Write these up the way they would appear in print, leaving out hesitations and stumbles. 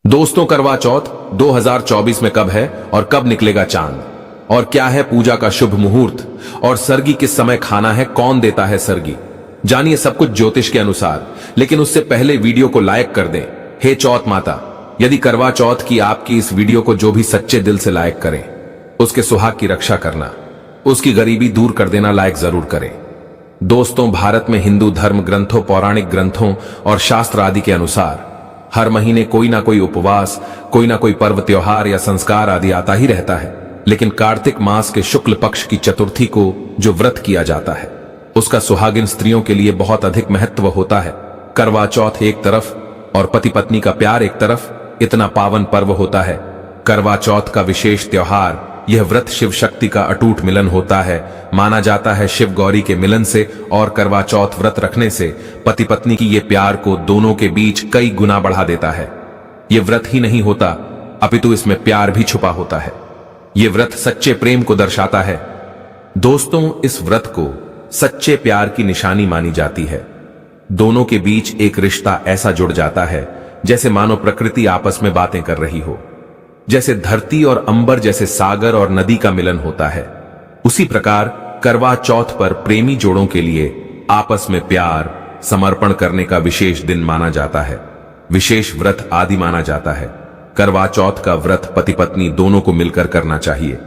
दोस्तों, करवा चौथ 2024 में कब है और कब निकलेगा चांद, और क्या है पूजा का शुभ मुहूर्त, और सरगी किस समय खाना है, कौन देता है सरगी, जानिए सब कुछ ज्योतिष के अनुसार। लेकिन उससे पहले वीडियो को लाइक कर दें। हे चौथ माता, यदि करवा चौथ की आपकी इस वीडियो को जो भी सच्चे दिल से लाइक करें, उसके सुहाग की रक्षा करना, उसकी गरीबी दूर कर देना लाइक जरूर करें। दोस्तों, भारत में हिंदू धर्म ग्रंथों, पौराणिक ग्रंथों और शास्त्र आदि के अनुसार हर महीने कोई ना कोई उपवास, कोई ना कोई पर्व, त्योहार या संस्कार आदि आता ही रहता है। लेकिन कार्तिक मास के शुक्ल पक्ष की चतुर्थी को जो व्रत किया जाता है, उसका सुहागिन स्त्रियों के लिए बहुत अधिक महत्व होता है। करवा चौथ एक तरफ और पति पत्नी का प्यार एक तरफ, इतना पावन पर्व होता है। करवा चौथ का विशेष त्योहार, यह व्रत शिव शक्ति का अटूट मिलन होता है। माना जाता है शिव गौरी के मिलन से और करवा चौथ व्रत रखने से पति पत्नी की ये प्यार को दोनों के बीच कई गुना बढ़ा देता है। ये व्रत ही नहीं होता, अपितु इसमें प्यार भी छुपा होता है। ये व्रत सच्चे प्रेम को दर्शाता है। दोस्तों, इस व्रत को सच्चे प्यार की निशानी मानी जाती है। दोनों के बीच एक रिश्ता ऐसा जुड़ जाता है जैसे मानो प्रकृति आपस में बातें कर रही हो, जैसे धरती और अंबर, जैसे सागर और नदी का मिलन होता है। उसी प्रकार करवा चौथ पर प्रेमी जोड़ों के लिए आपस में प्यार समर्पण करने का विशेष दिन माना जाता है, विशेष व्रत आदि माना जाता है। करवा चौथ का व्रत पति पत्नी दोनों को मिलकर करना चाहिए।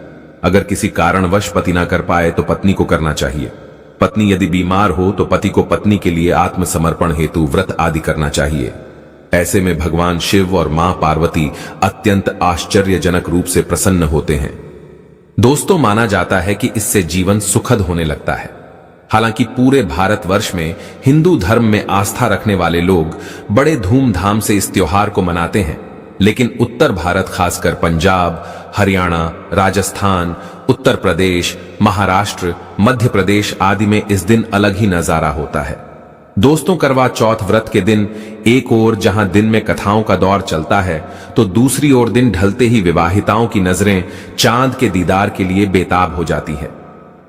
अगर किसी कारणवश पति ना कर पाए तो पत्नी को करना चाहिए। पत्नी यदि बीमार हो तो पति को पत्नी के लिए आत्मसमर्पण हेतु व्रत आदि करना चाहिए। ऐसे में भगवान शिव और मां पार्वती अत्यंत आश्चर्यजनक रूप से प्रसन्न होते हैं। दोस्तों, माना जाता है कि इससे जीवन सुखद होने लगता है। हालांकि पूरे भारतवर्ष में हिंदू धर्म में आस्था रखने वाले लोग बड़े धूमधाम से इस त्योहार को मनाते हैं, लेकिन उत्तर भारत, खासकर पंजाब, हरियाणा, राजस्थान, उत्तर प्रदेश, महाराष्ट्र, मध्य प्रदेश आदि में इस दिन अलग ही नजारा होता है। दोस्तों, करवा चौथ व्रत के दिन एक ओर जहां दिन में कथाओं का दौर चलता है, तो दूसरी ओर दिन ढलते ही विवाहिताओं की नजरें चांद के दीदार के लिए बेताब हो जाती है।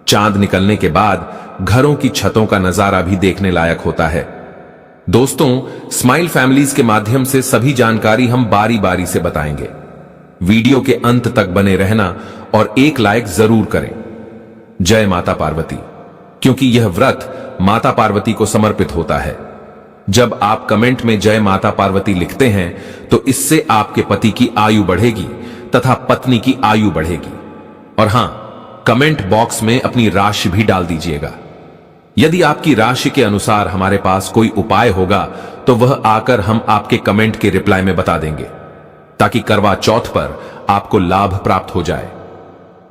चांद निकलने के बाद घरों की छतों का नजारा भी देखने लायक होता है। दोस्तों, स्माइल फैमिलीज के माध्यम से सभी जानकारी हम बारी बारी से बताएंगे। वीडियो के अंत तक बने रहना और एक लाइक जरूर करें। जय माता पार्वती, क्योंकि यह व्रत माता पार्वती को समर्पित होता है। जब आप कमेंट में जय माता पार्वती लिखते हैं तो इससे आपके पति की आयु बढ़ेगी तथा पत्नी की आयु बढ़ेगी। और हां, कमेंट बॉक्स में अपनी राशि भी डाल दीजिएगा। यदि आपकी राशि के अनुसार हमारे पास कोई उपाय होगा तो वह आकर हम आपके कमेंट के रिप्लाई में बता देंगे, ताकि करवा चौथ पर आपको लाभ प्राप्त हो जाए।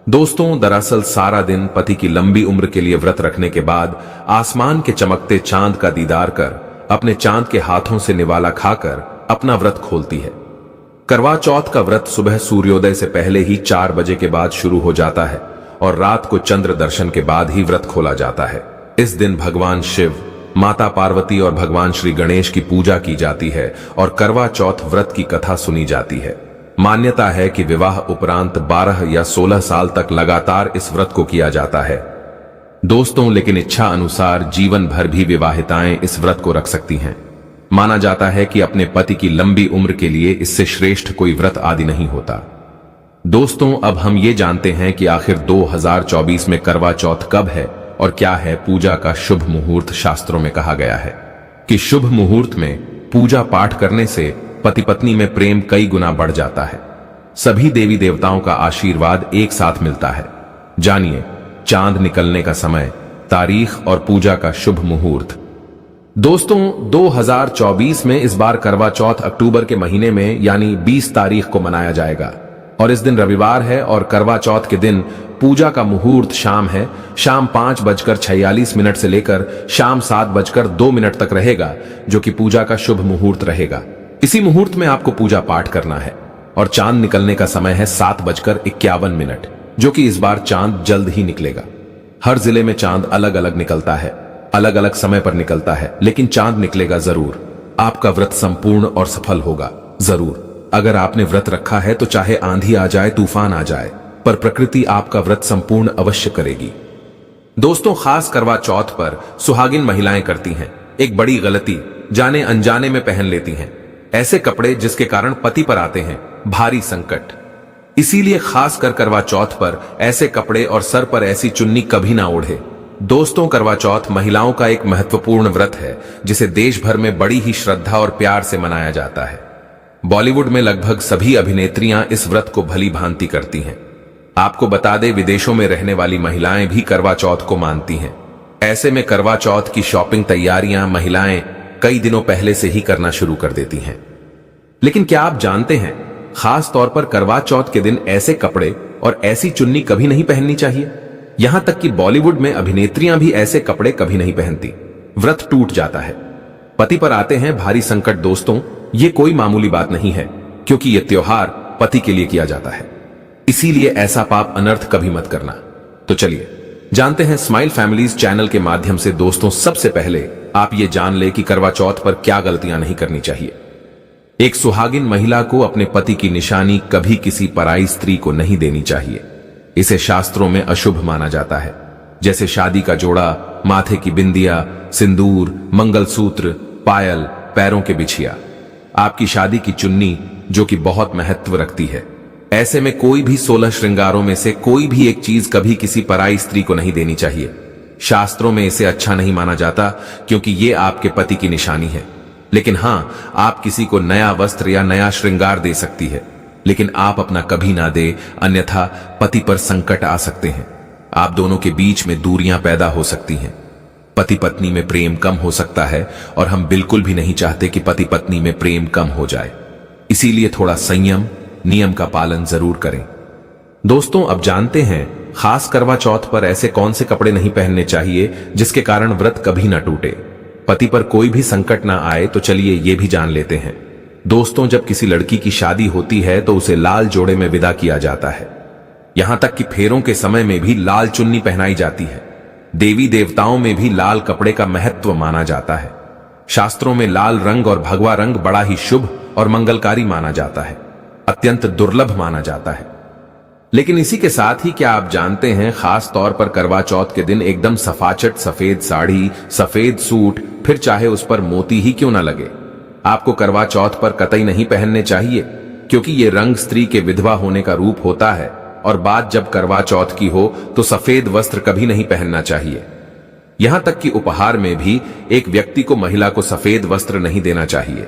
दोस्तों, दरअसल सारा दिन पति की लंबी उम्र के लिए व्रत रखने के बाद आसमान के चमकते चांद का दीदार कर अपने चांद के हाथों से निवाला खाकर अपना व्रत खोलती है। करवा चौथ का व्रत सुबह सूर्योदय से पहले ही 4 बजे के बाद शुरू हो जाता है और रात को चंद्र दर्शन के बाद ही व्रत खोला जाता है। इस दिन भगवान शिव, माता पार्वती और भगवान श्री गणेश की पूजा की जाती है और करवा चौथ व्रत की कथा सुनी जाती है। मान्यता है कि विवाह उपरांत 12 या 16 साल तक लगातार इस व्रत को किया जाता है। दोस्तों, लेकिन इच्छा अनुसार जीवन भर भी विवाहिताएं इस व्रत को रख सकती हैं। माना जाता है कि अपने पति की लंबी उम्र के लिए इससे श्रेष्ठ कोई व्रत आदि नहीं होता। दोस्तों, अब हम ये जानते हैं कि आखिर 2024 में करवा चौथ कब है और क्या है पूजा का शुभ मुहूर्त। शास्त्रों में कहा गया है कि शुभ मुहूर्त में पूजा पाठ करने से पति पत्नी में प्रेम कई गुना बढ़ जाता है। सभी देवी देवताओं का आशीर्वाद एक साथ मिलता है। जानिए चांद निकलने का समय, तारीख और पूजा का शुभ मुहूर्त। दोस्तों, 2024 में इस बार करवा चौथ अक्टूबर के महीने में यानी 20 तारीख को मनाया जाएगा और इस दिन रविवार है। और करवा चौथ के दिन पूजा का मुहूर्त शाम है, शाम 5:46 से लेकर शाम 7:02 तक रहेगा, जो कि पूजा का शुभ मुहूर्त रहेगा। इसी मुहूर्त में आपको पूजा पाठ करना है। और चांद निकलने का समय है 7:51, जो कि इस बार चांद जल्द ही निकलेगा। हर जिले में चांद अलग अलग निकलता है, अलग अलग समय पर निकलता है, लेकिन चांद निकलेगा जरूर। आपका व्रत संपूर्ण और सफल होगा जरूर। अगर आपने व्रत रखा है तो चाहे आंधी आ जाए, तूफान आ जाए, पर प्रकृति आपका व्रत संपूर्ण अवश्य करेगी। दोस्तों, खास करवा चौथ पर सुहागिन महिलाएं करती हैं एक बड़ी गलती, जाने अनजाने में पहन लेती हैं। ऐसे कपड़े जिसके कारण पति पर आते हैं भारी संकट। इसीलिए खास कर करवा चौथ पर ऐसे कपड़े और सर पर ऐसी चुन्नी कभी ना ओढ़े। दोस्तों, करवा चौथ महिलाओं का एक महत्वपूर्ण व्रत है जिसे देश भर में बड़ी ही श्रद्धा और प्यार से मनाया जाता है। बॉलीवुड में लगभग सभी अभिनेत्रियां इस व्रत को भली भांति करती हैं। आपको बता दें, विदेशों में रहने वाली महिलाएं भी करवा चौथ को मानती हैं। ऐसे में करवा चौथ की शॉपिंग तैयारियां महिलाएं कई दिनों पहले से ही करना शुरू कर देती हैं। लेकिन क्या आप जानते हैं, खास तौर पर करवा चौथ के दिन ऐसे कपड़े और ऐसी चुन्नी कभी नहीं पहननी चाहिए। यहां तक कि बॉलीवुड में अभिनेत्रियां भी ऐसे कपड़े कभी नहीं पहनती। व्रत टूट जाता है, पति पर आते हैं भारी संकट। दोस्तों, ये कोई मामूली बात नहीं है, क्योंकि यह त्योहार पति के लिए किया जाता है। इसीलिए ऐसा पाप अनर्थ कभी मत करना। तो चलिए जानते हैं स्माइल फैमिलीज चैनल के माध्यम से। दोस्तों, सबसे पहले आप ये जान ले कि करवा चौथ पर क्या गलतियां नहीं करनी चाहिए। एक सुहागिन महिला को अपने पति की निशानी कभी किसी पराई स्त्री को नहीं देनी चाहिए। इसे शास्त्रों में अशुभ माना जाता है, जैसे शादी का जोड़ा, माथे की बिंदिया, सिंदूर, मंगलसूत्र, पायल, पैरों के बिछिया, आपकी शादी की चुन्नी, जो कि बहुत महत्व रखती है। ऐसे में कोई भी 16 श्रृंगारों में से कोई भी एक चीज कभी किसी पराई स्त्री को नहीं देनी चाहिए। शास्त्रों में इसे अच्छा नहीं माना जाता, क्योंकि ये आपके पति की निशानी है। लेकिन हां, आप किसी को नया वस्त्र या नया श्रृंगार दे सकती है, लेकिन आप अपना कभी ना दे, अन्यथा पति पर संकट आ सकते हैं। आप दोनों के बीच में दूरियां पैदा हो सकती हैं। पति पत्नी में प्रेम कम हो सकता है, और हम बिल्कुल भी नहीं चाहते कि पति पत्नी में प्रेम कम हो जाए। इसीलिए थोड़ा संयम, नियम का पालन जरूर करें। दोस्तों, अब जानते हैं खास करवा चौथ पर ऐसे कौन से कपड़े नहीं पहनने चाहिए जिसके कारण व्रत कभी ना टूटे, पति पर कोई भी संकट ना आए। तो चलिए ये भी जान लेते हैं। दोस्तों, जब किसी लड़की की शादी होती है तो उसे लाल जोड़े में विदा किया जाता है। यहां तक कि फेरों के समय में भी लाल चुन्नी पहनाई जाती है। देवी देवताओं में भी लाल कपड़े का महत्व माना जाता है। शास्त्रों में लाल रंग और भगवा रंग बड़ा ही शुभ और मंगलकारी माना जाता है, अत्यंत दुर्लभ माना जाता है। लेकिन इसी के साथ ही क्या आप जानते हैं, खास तौर पर करवा चौथ के दिन एकदम सफाचट सफेद साड़ी, सफेद सूट, फिर चाहे उस पर मोती ही क्यों ना लगे, आपको करवा चौथ पर कतई नहीं पहनने चाहिए, क्योंकि ये रंग स्त्री के विधवा होने का रूप होता है। और बात जब करवा चौथ की हो तो सफेद वस्त्र कभी नहीं पहनना चाहिए। यहां तक कि उपहार में भी एक व्यक्ति को महिला को सफेद वस्त्र नहीं देना चाहिए,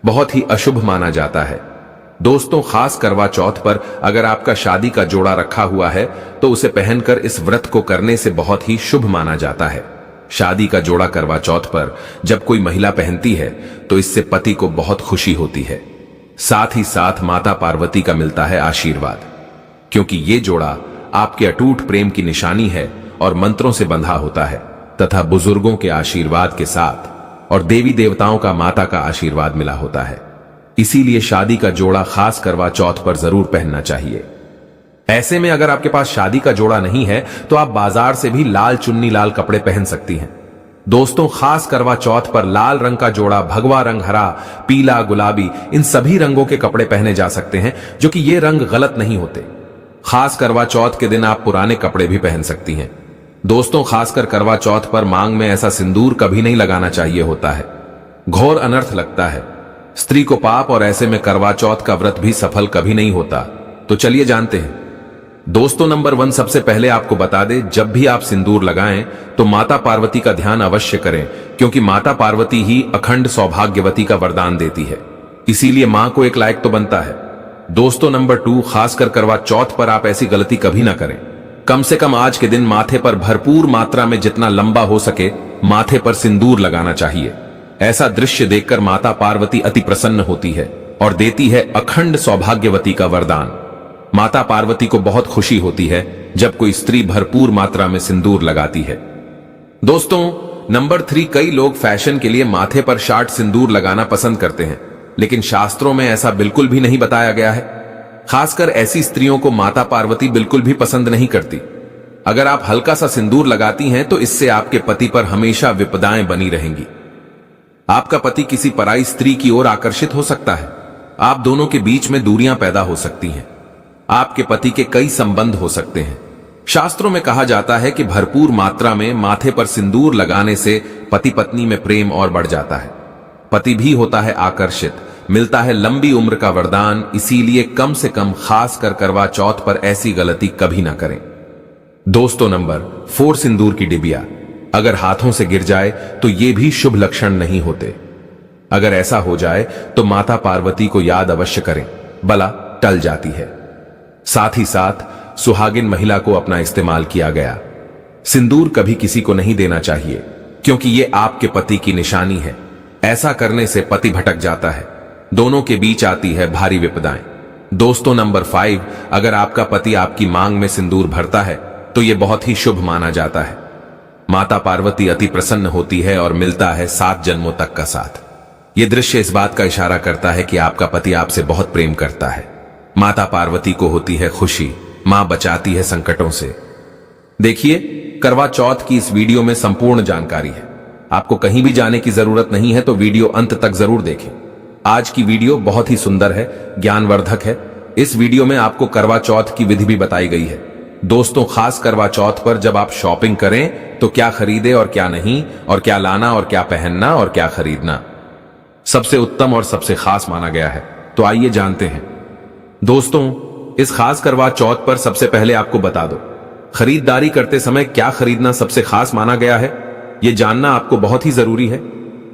बहुत ही अशुभ माना जाता है। दोस्तों, खास करवा चौथ पर अगर आपका शादी का जोड़ा रखा हुआ है तो उसे पहनकर इस व्रत को करने से बहुत ही शुभ माना जाता है। शादी का जोड़ा करवा चौथ पर जब कोई महिला पहनती है तो इससे पति को बहुत खुशी होती है, साथ ही साथ माता पार्वती का मिलता है आशीर्वाद, क्योंकि ये जोड़ा आपके अटूट प्रेम की निशानी है और मंत्रों से बंधा होता है तथा बुजुर्गों के आशीर्वाद के साथ और देवी देवताओं का माता का आशीर्वाद मिला होता है। इसीलिए शादी का जोड़ा खास करवा चौथ पर जरूर पहनना चाहिए। ऐसे में अगर आपके पास शादी का जोड़ा नहीं है तो आप बाजार से भी लाल चुन्नी, लाल कपड़े पहन सकती हैं। दोस्तों, खास करवा चौथ पर लाल रंग का जोड़ा, भगवा रंग, हरा, पीला, गुलाबी, इन सभी रंगों के कपड़े पहने जा सकते हैं, जो कि ये रंग गलत नहीं होते। खास करवा चौथ के दिन आप पुराने कपड़े भी पहन सकती हैं। दोस्तों, खासकर करवा चौथ पर मांग में ऐसा सिंदूर कभी नहीं लगाना चाहिए होता है, घोर अनर्थ लगता है, स्त्री को पाप, और ऐसे में करवा चौथ का व्रत भी सफल कभी नहीं होता। तो चलिए जानते हैं। दोस्तों, नंबर 1, सबसे पहले आपको बता दें, जब भी आप सिंदूर लगाएं तो माता पार्वती का ध्यान अवश्य करें, क्योंकि माता पार्वती ही अखंड सौभाग्यवती का वरदान देती है। इसीलिए मां को एक लायक तो बनता है। दोस्तों, नंबर 2, खासकर करवा चौथ पर आप ऐसी गलती कभी ना करें। कम से कम आज के दिन माथे पर भरपूर मात्रा में जितना लंबा हो सके माथे पर सिंदूर लगाना चाहिए। ऐसा दृश्य देखकर माता पार्वती अति प्रसन्न होती है और देती है अखंड सौभाग्यवती का वरदान। माता पार्वती को बहुत खुशी होती है जब कोई स्त्री भरपूर मात्रा में सिंदूर लगाती है। दोस्तों, नंबर 3, कई लोग फैशन के लिए माथे पर शार्ट सिंदूर लगाना पसंद करते हैं, लेकिन शास्त्रों में ऐसा बिल्कुल भी नहीं बताया गया है। खासकर ऐसी स्त्रियों को माता पार्वती बिल्कुल भी पसंद नहीं करती। अगर आप हल्का सा सिंदूर लगाती हैं तो इससे आपके पति पर हमेशा विपदाएं बनी रहेंगी। आपका पति किसी पराई स्त्री की ओर आकर्षित हो सकता है, आप दोनों के बीच में दूरियां पैदा हो सकती हैं, आपके पति के कई संबंध हो सकते हैं। शास्त्रों में कहा जाता है कि भरपूर मात्रा में माथे पर सिंदूर लगाने से पति पत्नी में प्रेम और बढ़ जाता है, पति भी होता है आकर्षित, मिलता है लंबी उम्र का वरदान। इसीलिए कम से कम खास कर करवा चौथ पर ऐसी गलती कभी ना करें। दोस्तों नंबर 4, सिंदूर की डिबिया। अगर हाथों से गिर जाए तो ये भी शुभ लक्षण नहीं होते। अगर ऐसा हो जाए तो माता पार्वती को याद अवश्य करें, बला टल जाती है। साथ ही साथ सुहागिन महिला को अपना इस्तेमाल किया गया सिंदूर कभी किसी को नहीं देना चाहिए, क्योंकि ये आपके पति की निशानी है। ऐसा करने से पति भटक जाता है, दोनों के बीच आती है भारी विपदाएं। दोस्तों नंबर 5, अगर आपका पति आपकी मांग में सिंदूर भरता है तो यह बहुत ही शुभ माना जाता है। माता पार्वती अति प्रसन्न होती है और मिलता है 7 जन्मों तक का साथ। यह दृश्य इस बात का इशारा करता है कि आपका पति आपसे बहुत प्रेम करता है। माता पार्वती को होती है खुशी, मां बचाती है संकटों से। देखिए, करवा चौथ की इस वीडियो में संपूर्ण जानकारी है। आपको कहीं भी जाने की जरूरत नहीं है, तो वीडियो अंत तक जरूर देखें। आज की वीडियो बहुत ही सुंदर है, ज्ञानवर्धक है। इस वीडियो में आपको करवा चौथ की विधि भी बताई गई है। दोस्तों, खास करवा चौथ पर जब आप शॉपिंग करें तो क्या खरीदे और क्या नहीं, और क्या लाना और क्या पहनना और क्या खरीदना सबसे उत्तम और सबसे खास माना गया है। तो आइए जानते हैं। दोस्तों, इस खास करवा चौथ पर सबसे पहले आपको बता दो, खरीदारी करते समय क्या खरीदना सबसे खास माना गया है, यह जानना आपको बहुत ही जरूरी है।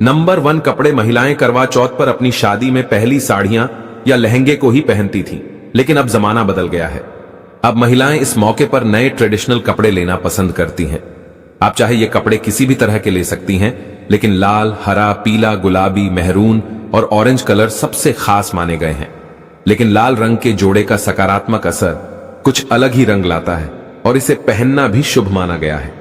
नंबर 1, कपड़े। महिलाएं करवा चौथ पर अपनी शादी में पहली साड़ियां या लहंगे को ही पहनती थीं, लेकिन अब जमाना बदल गया है। अब महिलाएं इस मौके पर नए ट्रेडिशनल कपड़े लेना पसंद करती हैं। आप चाहे ये कपड़े किसी भी तरह के ले सकती हैं, लेकिन लाल, हरा, पीला, गुलाबी, मेहरून और ऑरेंज कलर सबसे खास माने गए हैं। लेकिन लाल रंग के जोड़े का सकारात्मक असर कुछ अलग ही रंग लाता है और इसे पहनना भी शुभ माना गया है।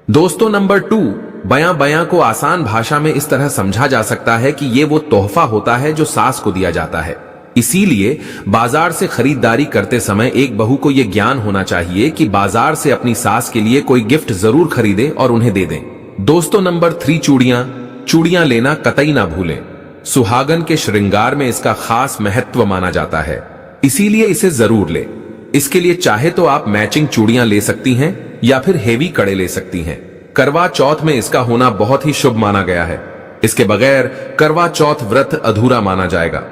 दोस्तों नंबर 2, बयां। बयां को आसान भाषा में इस तरह समझा जा सकता है कि ये वो तोहफा होता है जो सास को दिया जाता है। इसीलिए बाजार से खरीदारी करते समय एक बहू को यह ज्ञान होना चाहिए कि बाजार से अपनी सास के लिए कोई गिफ्ट जरूर खरीदे और उन्हें दे दें। दोस्तों नंबर 3, चूड़ियां। चूड़ियां लेना कतई ना भूलें। सुहागन के श्रृंगार में इसका खास महत्व माना जाता है, इसीलिए इसे जरूर ले। इसके लिए चाहे तो आप मैचिंग चूड़ियां ले सकती हैं या फिर हेवी कड़े ले सकती हैं। करवा चौथ में इसका होना बहुत ही शुभ माना गया है। इसके बगैर करवा चौथ व्रत अधूरा माना जाएगा।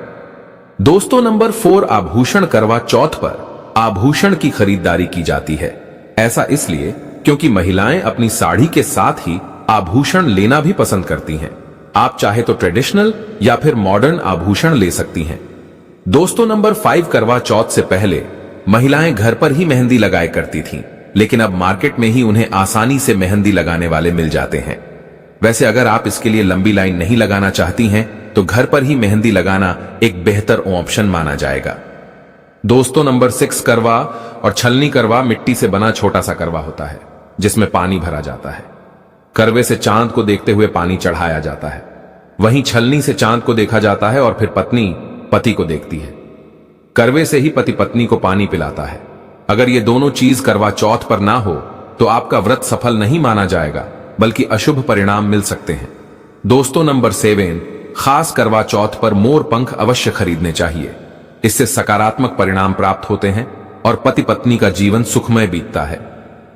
दोस्तों नंबर 4, आभूषण। करवा चौथ पर आभूषण की खरीदारी की जाती है। ऐसा इसलिए क्योंकि महिलाएं अपनी साड़ी के साथ ही आभूषण लेना भी पसंद करती हैं। आप चाहे तो ट्रेडिशनल या फिर मॉडर्न आभूषण ले सकती हैं। दोस्तों नंबर 5, करवा चौथ से पहले महिलाएं घर पर ही मेहंदी लगाया करती थीं, लेकिन अब मार्केट में ही उन्हें आसानी से मेहंदी लगाने वाले मिल जाते हैं। वैसे अगर आप इसके लिए लंबी लाइन नहीं लगाना चाहती हैं तो घर पर ही मेहंदी लगाना एक बेहतर ऑप्शन माना जाएगा। दोस्तों नंबर 6, करवा और छलनी। करवा मिट्टी से बना छोटा सा करवा होता है जिसमें पानी भरा जाता है। करवे से चांद को देखते हुए पानी चढ़ाया जाता है, वहीं छलनी से चांद को देखा जाता है और फिर पत्नी पति को देखती है। करवे से ही पति पत्नी को पानी पिलाता है। अगर ये दोनों चीज करवा चौथ पर ना हो तो आपका व्रत सफल नहीं माना जाएगा, बल्कि अशुभ परिणाम मिल सकते हैं। दोस्तों नंबर 7, खास करवा चौथ पर मोर पंख अवश्य खरीदने चाहिए। इससे सकारात्मक परिणाम प्राप्त होते हैं और पति पत्नी का जीवन सुखमय बीतता है।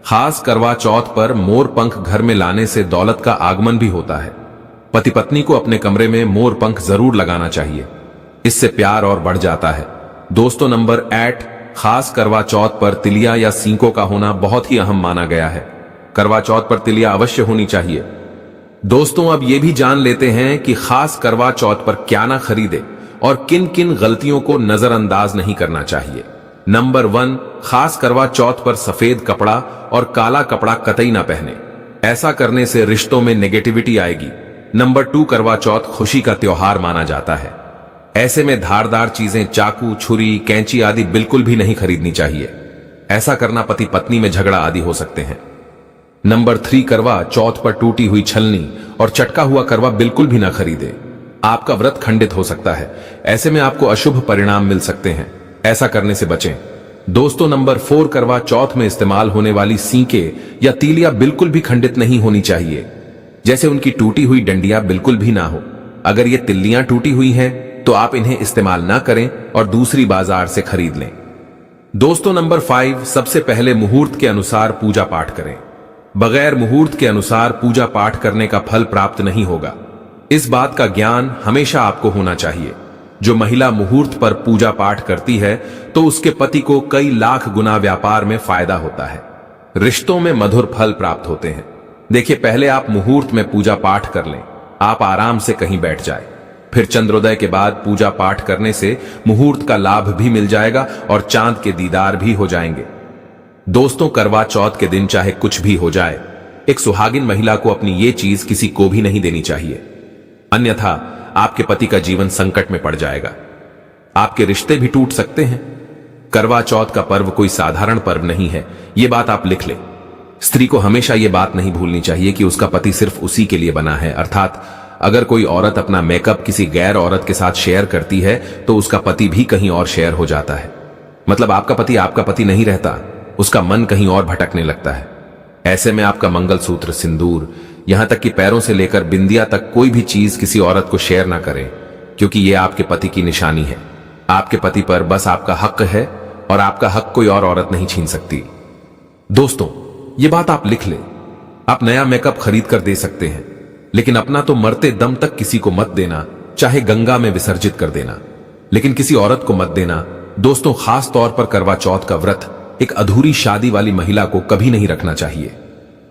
खास करवा चौथ पर मोर पंख घर में लाने से दौलत का आगमन भी होता है। पति पत्नी को अपने कमरे में मोर पंख जरूर लगाना चाहिए, इससे प्यार और बढ़ जाता है। दोस्तों नंबर 8, खास करवा चौथ पर तिलिया या सींकों का होना बहुत ही अहम माना गया है। करवा चौथ पर तिलिया अवश्य होनी चाहिए। दोस्तों अब ये भी जान लेते हैं कि खास करवा चौथ पर क्या ना खरीदे और किन किन गलतियों को नजरअंदाज नहीं करना चाहिए। नंबर 1, खास करवा चौथ पर सफेद कपड़ा और काला कपड़ा कतई ना पहने। ऐसा करने से रिश्तों में नेगेटिविटी आएगी। नंबर 2, करवा चौथ खुशी का त्योहार माना जाता है। ऐसे में धारदार चीजें, चाकू, छुरी, कैंची आदि बिल्कुल भी नहीं खरीदनी चाहिए। ऐसा करना पति पत्नी में झगड़ा आदि हो सकते हैं। नंबर 3, करवा चौथ पर टूटी हुई छलनी और चटका हुआ करवा बिल्कुल भी ना खरीदे। आपका व्रत खंडित हो सकता है। ऐसे में आपको अशुभ परिणाम मिल सकते हैं, ऐसा करने से बचें। दोस्तों नंबर 4, करवा चौथ में इस्तेमाल होने वाली सींके या तीलियां बिल्कुल भी खंडित नहीं होनी चाहिए। जैसे उनकी टूटी हुई डंडियां बिल्कुल भी ना हो। अगर ये तिल्लियां टूटी हुई हैं तो आप इन्हें इस्तेमाल ना करें और दूसरी बाजार से खरीद लें। दोस्तों नंबर 5, सबसे पहले मुहूर्त के अनुसार पूजा पाठ करें। बगैर मुहूर्त के अनुसार पूजा पाठ करने का फल प्राप्त नहीं होगा। इस बात का ज्ञान हमेशा आपको होना चाहिए। जो महिला मुहूर्त पर पूजा पाठ करती है तो उसके पति को कई लाख गुना व्यापार में फायदा होता है, रिश्तों में मधुर फल प्राप्त होते हैं। देखिए, पहले आप मुहूर्त में पूजा पाठ कर लें, आप आराम से कहीं बैठ जाए, फिर चंद्रोदय के बाद पूजा पाठ करने से मुहूर्त का लाभ भी मिल जाएगा और चांद के दीदार भी हो जाएंगे। दोस्तों, करवा चौथ के दिन चाहे कुछ भी हो जाए, एक सुहागिन महिला को अपनी ये चीज किसी को भी नहीं देनी चाहिए, अन्यथा आपके पति का जीवन संकट में पड़ जाएगा, आपके रिश्ते भी टूट सकते हैं। करवा चौथ का पर्व कोई साधारण पर्व नहीं है, यह बात आप लिख लें। स्त्री को हमेशा यह बात नहीं भूलनी चाहिए कि उसका पति सिर्फ उसी के लिए बना है, अर्थात अगर कोई औरत अपना मेकअप किसी गैर औरत के साथ शेयर करती है तो उसका पति भी कहीं और शेयर हो जाता है। मतलब आपका पति नहीं रहता, उसका मन कहीं और भटकने लगता है। ऐसे में आपका मंगलसूत्र, सिंदूर, यहां तक कि पैरों से लेकर बिंदिया तक कोई भी चीज किसी औरत को शेयर ना करें, क्योंकि यह आपके पति की निशानी है। आपके पति पर बस आपका हक है और आपका हक कोई और औरत नहीं छीन सकती। दोस्तों, ये बात आप लिख लें। आप नया मेकअप खरीद कर दे सकते हैं, लेकिन अपना तो मरते दम तक किसी को मत देना, चाहे गंगा में विसर्जित कर देना, लेकिन किसी औरत को मत देना। दोस्तों, खास तौर पर करवा चौथ का व्रत एक अधूरी शादी वाली महिला को कभी नहीं रखना चाहिए।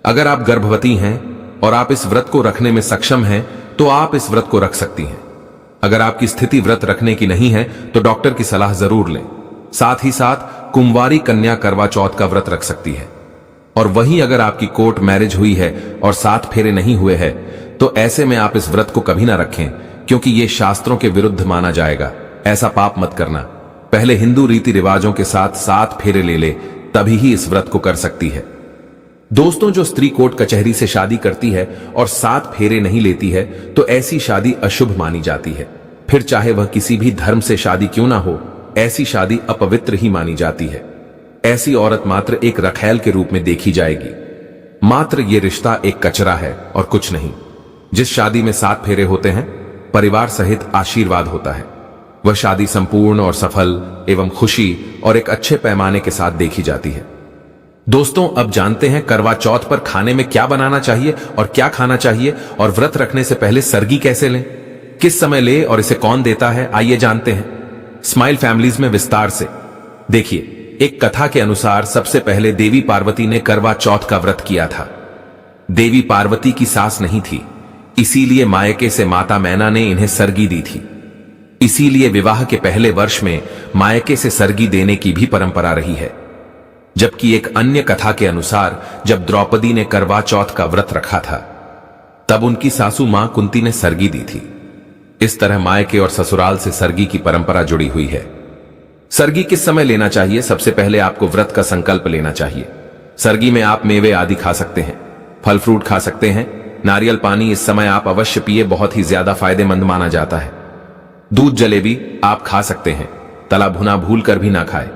अगर आप गर्भवती हैं और आप इस व्रत को रखने में सक्षम हैं तो आप इस व्रत को रख सकती हैं। अगर आपकी स्थिति व्रत रखने की नहीं है तो डॉक्टर की सलाह जरूर लें। साथ ही साथ कुंवारी कन्या करवा चौथ का व्रत रख सकती है। और वहीं अगर आपकी कोर्ट मैरिज हुई है और 7 फेरे नहीं हुए हैं तो ऐसे में आप इस व्रत को कभी ना रखें, क्योंकि यह शास्त्रों के विरुद्ध माना जाएगा। ऐसा पाप मत करना। पहले हिंदू रीति रिवाजों के साथ 7 फेरे ले ले, तभी ही इस व्रत को कर सकती है। दोस्तों, जो स्त्री कोर्ट कचहरी से शादी करती है और 7 फेरे नहीं लेती है तो ऐसी शादी अशुभ मानी जाती है। फिर चाहे वह किसी भी धर्म से शादी क्यों ना हो, ऐसी शादी अपवित्र ही मानी जाती है। ऐसी औरत मात्र एक रखैल के रूप में देखी जाएगी। मात्र ये रिश्ता एक कचरा है और कुछ नहीं। जिस शादी में 7 फेरे होते हैं, परिवार सहित आशीर्वाद होता है, वह शादी संपूर्ण और सफल एवं खुशी और एक अच्छे पैमाने के साथ देखी जाती है। दोस्तों, अब जानते हैं करवा चौथ पर खाने में क्या बनाना चाहिए और क्या खाना चाहिए, और व्रत रखने से पहले सरगी कैसे लें, किस समय ले और इसे कौन देता है, आइए जानते हैं स्माइल फैमिलीज में विस्तार से। देखिए, एक कथा के अनुसार सबसे पहले देवी पार्वती ने करवा चौथ का व्रत किया था। देवी पार्वती की सास नहीं थी, इसीलिए मायके से माता मैना ने इन्हें सरगी दी थी। इसीलिए विवाह के पहले वर्ष में मायके से सरगी देने की भी परंपरा रही है। जबकि एक अन्य कथा के अनुसार जब द्रौपदी ने करवा चौथ का व्रत रखा था तब उनकी सासू मां कुंती ने सरगी दी थी। इस तरह मायके और ससुराल से सरगी की परंपरा जुड़ी हुई है। सरगी किस समय लेना चाहिए? सबसे पहले आपको व्रत का संकल्प लेना चाहिए। सरगी में आप मेवे आदि खा सकते हैं, फल फ्रूट खा सकते हैं, नारियल पानी इस समय आप अवश्य पिए, बहुत ही ज्यादा फायदेमंद माना जाता है। दूध जलेबी आप खा सकते हैं, तला भुना भूल कर भी ना खाए,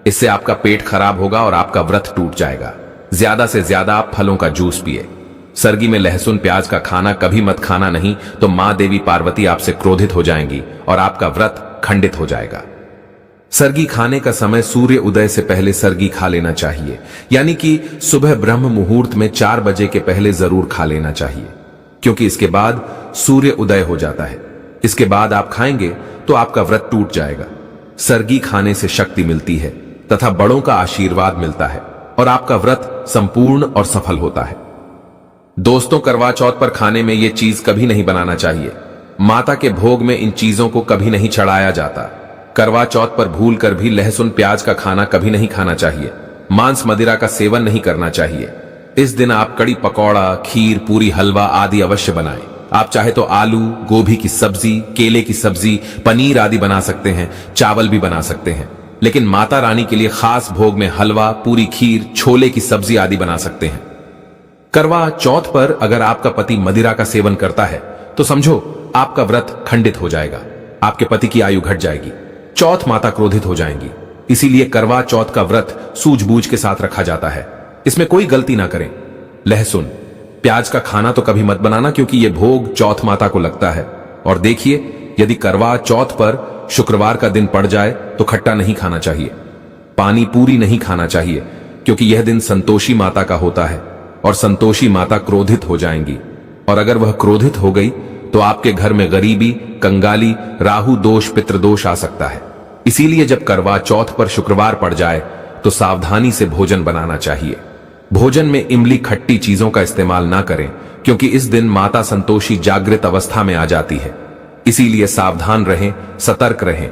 इससे आपका पेट खराब होगा और आपका व्रत टूट जाएगा। ज्यादा से ज्यादा आप फलों का जूस पिए। सरगी में लहसुन प्याज का खाना कभी मत खाना, नहीं तो मां देवी पार्वती आपसे क्रोधित हो जाएंगी और आपका व्रत खंडित हो जाएगा। सरगी खाने का समय सूर्य उदय से पहले सरगी खा लेना चाहिए, यानी कि सुबह ब्रह्म मुहूर्त में 4 बजे के पहले जरूर खा लेना चाहिए, क्योंकि इसके बाद सूर्य उदय हो जाता है। इसके बाद आप खाएंगे तो आपका व्रत टूट जाएगा। सरगी खाने से शक्ति मिलती है तथा बड़ों का आशीर्वाद मिलता है और आपका व्रत संपूर्ण और सफल होता है। दोस्तों, करवा चौथ पर खाने में यह चीज कभी नहीं बनाना चाहिए। माता के भोग में इन चीजों को कभी नहीं चढ़ाया जाता। करवा चौथ पर भूल कर भी लहसुन प्याज का खाना कभी नहीं खाना चाहिए। मांस मदिरा का सेवन नहीं करना चाहिए। इस दिन आप कड़ी पकौड़ा, खीर, पूरी, हलवा आदि अवश्य बनाएं। आप चाहे तो आलू, गोभी की सब्जी, केले की सब्जी, पनीर आदि बना सकते हैं, चावल भी बना सकते हैं, लेकिन माता रानी के लिए खास भोग में हलवा, पूरी, खीर, छोले की सब्जी आदि बना सकते हैं। करवा चौथ पर अगर आपका पति मदिरा का सेवन करता है तो समझो आपका व्रत खंडित हो जाएगा, आपके पति की आयु घट जाएगी, चौथ माता क्रोधित हो जाएंगी। इसीलिए करवा चौथ का व्रत सूझबूझ के साथ रखा जाता है, इसमें कोई गलती ना करें। लहसुन प्याज का खाना तो कभी मत बनाना, क्योंकि यह भोग चौथ माता को लगता है। और देखिए, यदि करवा चौथ पर शुक्रवार का दिन पड़ जाए तो खट्टा नहीं खाना चाहिए, पानी पूरी नहीं खाना चाहिए, क्योंकि यह दिन संतोषी माता का होता है और संतोषी माता क्रोधित हो जाएंगी, और अगर वह क्रोधित हो गई तो आपके घर में गरीबी, कंगाली, राहु दोष, पितृदोष आ सकता है। इसीलिए जब करवा चौथ पर शुक्रवार पड़ जाए तो सावधानी से भोजन बनाना चाहिए। भोजन में इमली खट्टी चीजों का इस्तेमाल ना करें, क्योंकि इस दिन माता संतोषी जागृत अवस्था में आ जाती है। इसीलिए सावधान रहें, सतर्क रहें।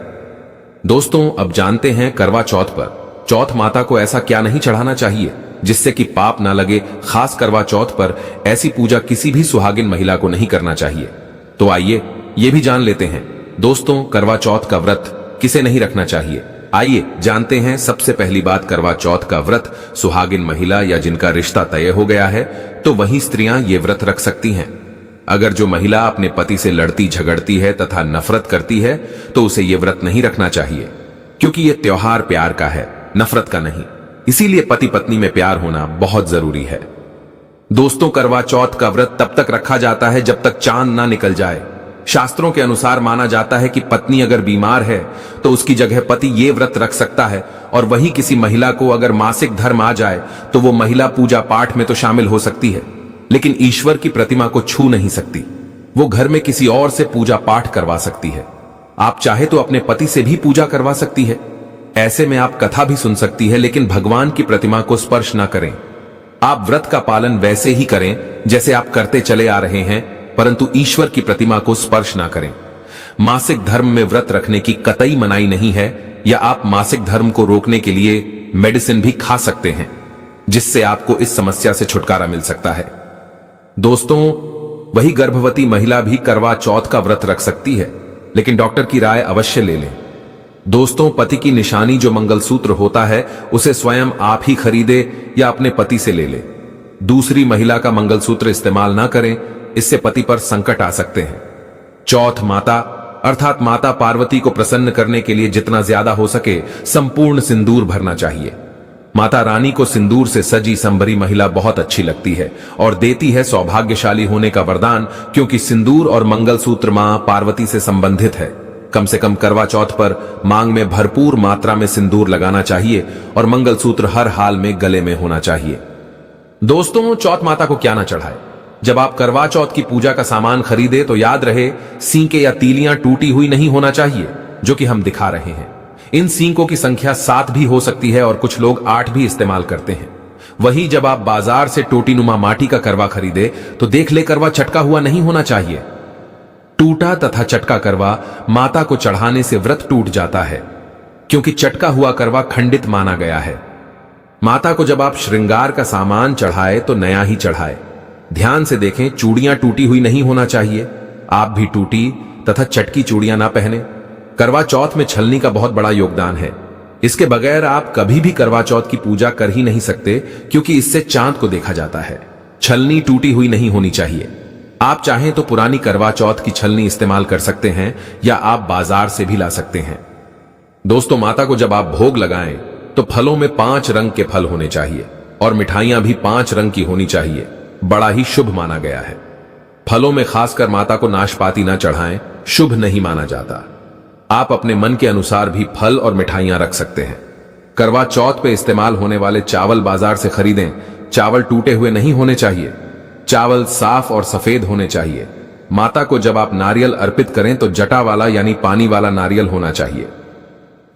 दोस्तों, अब जानते हैं करवा चौथ पर चौथ माता को ऐसा क्या नहीं चढ़ाना चाहिए जिससे कि पाप ना लगे। खास करवा चौथ पर ऐसी पूजा किसी भी सुहागिन महिला को नहीं करना चाहिए। तो आइए ये भी जान लेते हैं। दोस्तों, करवा चौथ का व्रत किसे नहीं रखना चाहिए, आइए जानते हैं। सबसे पहली बात, करवा चौथ का व्रत सुहागिन महिला या जिनका रिश्ता तय हो गया है तो वही स्त्रियां ये व्रत रख सकती हैं। अगर जो महिला अपने पति से लड़ती झगड़ती है तथा नफरत करती है तो उसे ये व्रत नहीं रखना चाहिए, क्योंकि ये त्योहार प्यार का है, नफरत का नहीं। इसीलिए पति पत्नी में प्यार होना बहुत जरूरी है। दोस्तों, करवा चौथ का व्रत तब तक रखा जाता है जब तक चांद ना निकल जाए। शास्त्रों के अनुसार माना जाता है कि पत्नी अगर बीमार है तो उसकी जगह पति ये व्रत रख सकता है, और वहीं किसी महिला को अगर मासिक धर्म आ जाए तो वो महिला पूजा पाठ में तो शामिल हो सकती है, लेकिन ईश्वर की प्रतिमा को छू नहीं सकती। वो घर में किसी और से पूजा पाठ करवा सकती है। आप चाहे तो अपने पति से भी पूजा करवा सकती है। ऐसे में आप कथा भी सुन सकती है, लेकिन भगवान की प्रतिमा को स्पर्श ना करें। आप व्रत का पालन वैसे ही करें जैसे आप करते चले आ रहे हैं, परंतु ईश्वर की प्रतिमा को स्पर्श ना करें। मासिक धर्म में व्रत रखने की कतई मनाही नहीं है, या आप मासिक धर्म को रोकने के लिए मेडिसिन भी खा सकते हैं, जिससे आपको इस समस्या से छुटकारा मिल सकता है। दोस्तों, वही गर्भवती महिला भी करवा चौथ का व्रत रख सकती है, लेकिन डॉक्टर की राय अवश्य ले लें। दोस्तों, पति की निशानी जो मंगलसूत्र होता है उसे स्वयं आप ही खरीदे या अपने पति से ले ले। दूसरी महिला का मंगलसूत्र इस्तेमाल ना करें, इससे पति पर संकट आ सकते हैं। चौथ माता अर्थात माता पार्वती को प्रसन्न करने के लिए जितना ज्यादा हो सके संपूर्ण सिंदूर भरना चाहिए। माता रानी को सिंदूर से सजी संभरी महिला बहुत अच्छी लगती है और देती है सौभाग्यशाली होने का वरदान, क्योंकि सिंदूर और मंगलसूत्र मां पार्वती से संबंधित है। कम से कम करवा चौथ पर मांग में भरपूर मात्रा में सिंदूर लगाना चाहिए और मंगलसूत्र हर हाल में गले में होना चाहिए। दोस्तों, चौथ माता को क्या ना चढ़ाए। जब आप करवा चौथ की पूजा का सामान खरीदे तो याद रहे, सींके या तीलियां टूटी हुई नहीं होना चाहिए, जो कि हम दिखा रहे हैं। इन सींकों की संख्या 7 भी हो सकती है और कुछ लोग 8 भी इस्तेमाल करते हैं। वही जब आप बाजार से टोटीनुमा माटी का करवा खरीदे तो देख ले करवा चटका हुआ नहीं होना चाहिए। टूटा तथा चटका करवा माता को चढ़ाने से व्रत टूट जाता है, क्योंकि चटका हुआ करवा खंडित माना गया है। माता को जब आप श्रृंगार का सामान चढ़ाए तो नया ही चढ़ाए। ध्यान से देखें, चूड़ियां टूटी हुई नहीं होना चाहिए। आप भी टूटी तथा चटकी चूड़ियां ना पहने। करवा चौथ में छलनी का बहुत बड़ा योगदान है। इसके बगैर आप कभी भी करवा चौथ की पूजा कर ही नहीं सकते, क्योंकि इससे चांद को देखा जाता है। छलनी टूटी हुई नहीं होनी चाहिए। आप चाहें तो पुरानी करवा चौथ की छलनी इस्तेमाल कर सकते हैं, या आप बाजार से भी ला सकते हैं। दोस्तों, माता को जब आप भोग लगाएं तो फलों में 5 रंग के फल होने चाहिए और मिठाइयां भी 5 रंग की होनी चाहिए। बड़ा ही शुभ माना गया है। फलों में खासकर माता को नाशपाती ना चढ़ाएं, शुभ नहीं माना जाता। आप अपने मन के अनुसार भी फल और मिठाइयां रख सकते हैं। करवा चौथ पे इस्तेमाल होने वाले चावल बाजार से खरीदें। चावल टूटे हुए नहीं होने चाहिए। चावल साफ और सफेद होने चाहिए। माता को जब आप नारियल अर्पित करें तो जटा वाला यानी पानी वाला नारियल होना चाहिए।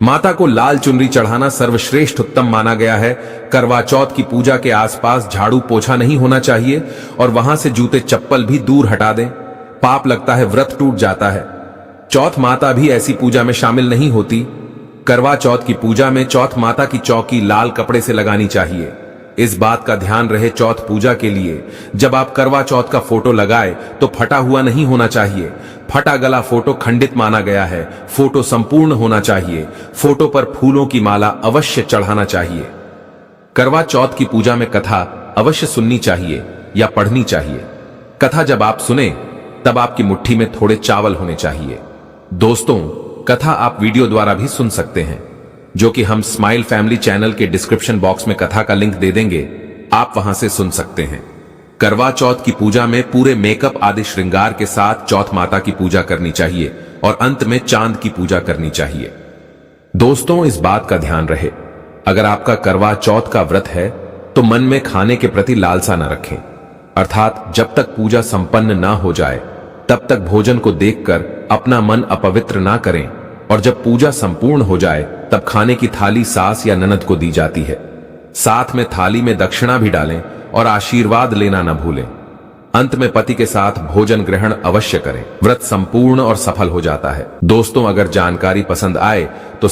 माता को लाल चुनरी चढ़ाना सर्वश्रेष्ठ उत्तम माना गया है। करवा चौथ की पूजा के आसपास झाड़ू पोछा नहीं होना चाहिए और वहां से जूते चप्पल भी दूर हटा दें। पाप लगता है, व्रत टूट जाता है। चौथ माता भी ऐसी पूजा में शामिल नहीं होती। करवा चौथ की पूजा में चौथ माता की चौकी लाल कपड़े से लगानी चाहिए। इस बात का ध्यान रहे, चौथ पूजा के लिए जब आप करवा चौथ का फोटो लगाए तो फटा हुआ नहीं होना चाहिए। फटा गला फोटो खंडित माना गया है। फोटो संपूर्ण होना चाहिए। फोटो पर फूलों की माला अवश्य चढ़ाना चाहिए। करवा चौथ की पूजा में कथा अवश्य सुननी चाहिए या पढ़नी चाहिए। कथा जब आप सुने तब आपकी मुट्ठी में थोड़े चावल होने चाहिए। दोस्तों, कथा आप वीडियो द्वारा भी सुन सकते हैं, जो कि हम स्माइल फैमिली चैनल के डिस्क्रिप्शन बॉक्स में कथा का लिंक दे देंगे। आप वहां से सुन सकते हैं। करवा चौथ की पूजा में पूरे मेकअप आदि श्रृंगार के साथ चौथ माता की पूजा करनी चाहिए और अंत में चांद की पूजा करनी चाहिए। दोस्तों, इस बात का ध्यान रहे, अगर आपका करवा चौथ का व्रत है तो मन में खाने के प्रति लालसा न रखें, अर्थात जब तक पूजा संपन्न ना हो जाए तब तक भोजन को देखकर अपना मन अपवित्र ना करें, और जब पूजा संपूर्ण हो जाए तब खाने की थाली सास या ननद को दी जाती है। साथ में थाली में दक्षिणा भी डालें और आशीर्वाद लेना न भूलें। अंत में पति के साथ भोजन ग्रहण अवश्य करें। व्रत संपूर्ण और सफल हो जाता है। दोस्तों, अगर जानकारी पसंद आए तो